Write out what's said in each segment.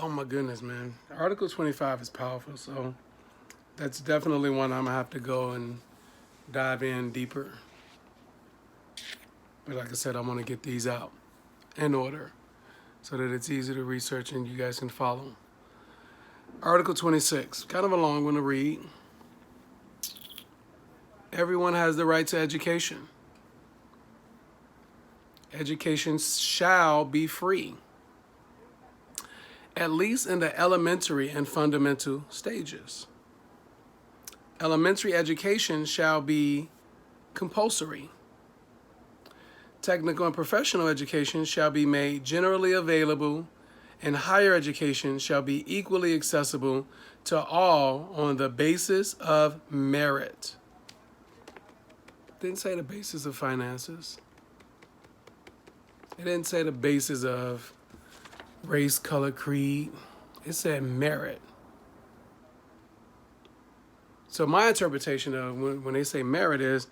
Oh my goodness, man. Article 25 is powerful, so that's definitely one I'm gonna have to go and dive in deeper. But like I said, I want to get these out in order so that it's easy to research and you guys can follow. Article 26, kind of a long one to read. Everyone has the right to education. Education shall be free, at least in the elementary and fundamental stages. Elementary education shall be compulsory. Technical and professional education shall be made generally available, and higher education shall be equally accessible to all on the basis of merit. It didn't say the basis of finances. It didn't say the basis of race, color, creed. It said merit. So my interpretation of when they say merit is,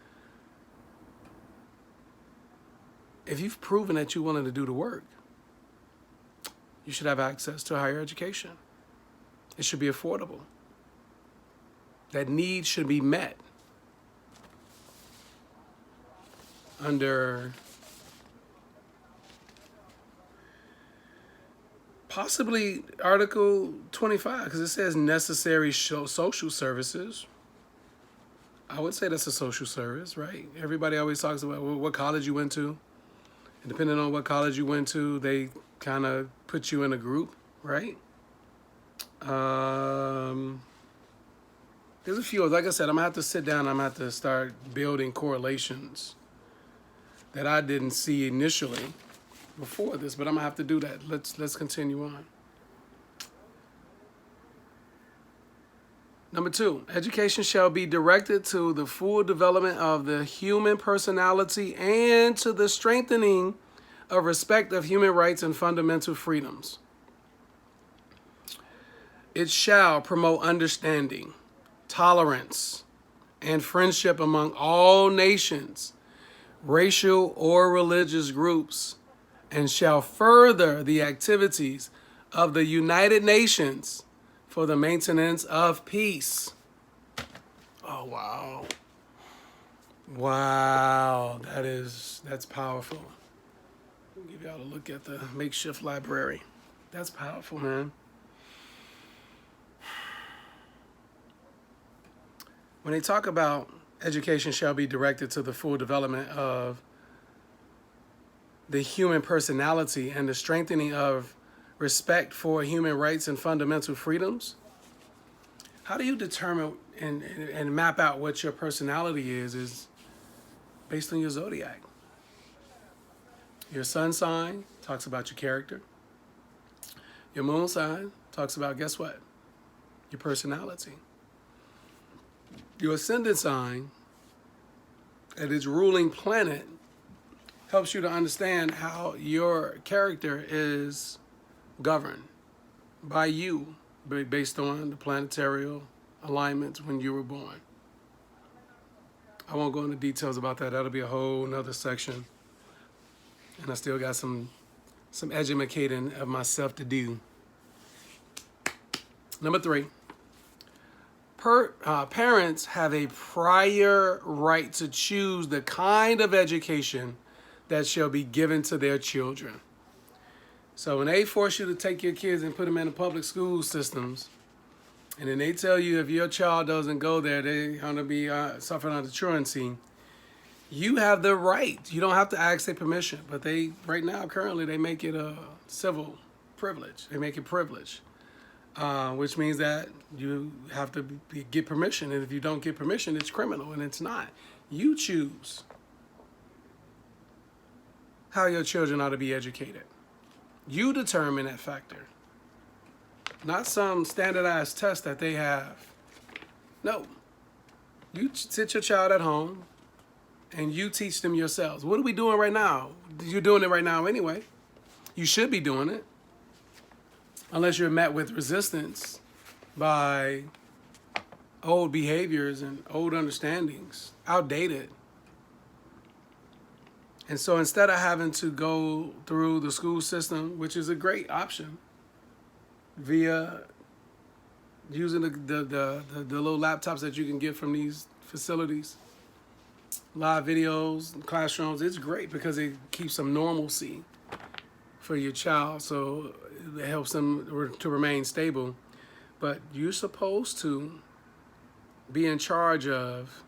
if you've proven that you're willing to do the work, you should have access to higher education. It should be affordable. That need should be met under possibly Article 25, because it says necessary social services. I would say that's a social service, right? Everybody always talks about what college you went to. And depending on what college you went to, they kind of put you in a group, right? There's a few, like I said, I'm gonna have to sit down, I'm gonna have to start building correlations that I didn't see initially before this, but I'm gonna have to do that. Let's continue on. Number 2, education shall be directed to the full development of the human personality and to the strengthening of respect of human rights and fundamental freedoms. It shall promote understanding, tolerance, and friendship among all nations, racial or religious groups, and shall further the activities of the United Nations for the maintenance of peace. Oh, wow. Wow, that's powerful. I'll give y'all a look at the makeshift library. That's powerful, man. When they talk about education shall be directed to the full development of the human personality and the strengthening of respect for human rights and fundamental freedoms, how do you determine and map out what your personality is based on your zodiac. Your sun sign talks about your character. Your moon sign talks about, guess what? Your personality. Your ascendant sign and its ruling planet helps you to understand how your character is governed by you based on the planetary alignments when you were born. I won't go into details about that. That'll be a whole nother section. And I still got some educating of myself to do. Number 3. Parents have a prior right to choose the kind of education that shall be given to their children. So when they force you to take your kids and put them in the public school systems, and then they tell you if your child doesn't go there, they're going to be suffering under truancy, you have the right. You don't have to ask their permission, but right now, currently, they make it a civil privilege. They make it privilege, which means that you have to get permission, and if you don't get permission, it's criminal, and it's not. You choose how your children ought to be educated. You determine that factor. Not some standardized test that they have. No. You sit your child at home and you teach them yourselves. What are we doing right now? You're doing it right now anyway. You should be doing it. Unless you're met with resistance by old behaviors and old understandings, outdated. And so instead of having to go through the school system, which is a great option, via using the little laptops that you can get from these facilities. Live videos, classrooms, it's great because it keeps some normalcy for your child, so it helps them to remain stable. But you're supposed to be in charge of,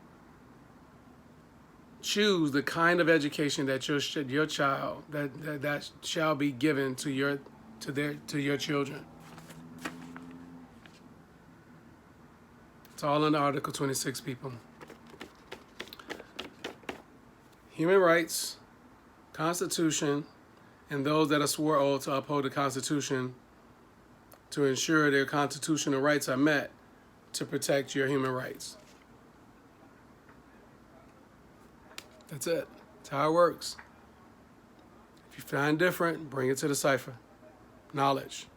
choose the kind of education that your child that shall be given to your children. It's all under Article 26, people. Human rights, Constitution, and those that are swore oath to uphold the Constitution to ensure their constitutional rights are met to protect your human rights. That's it. That's how it works. If you find different, bring it to the cipher. Knowledge.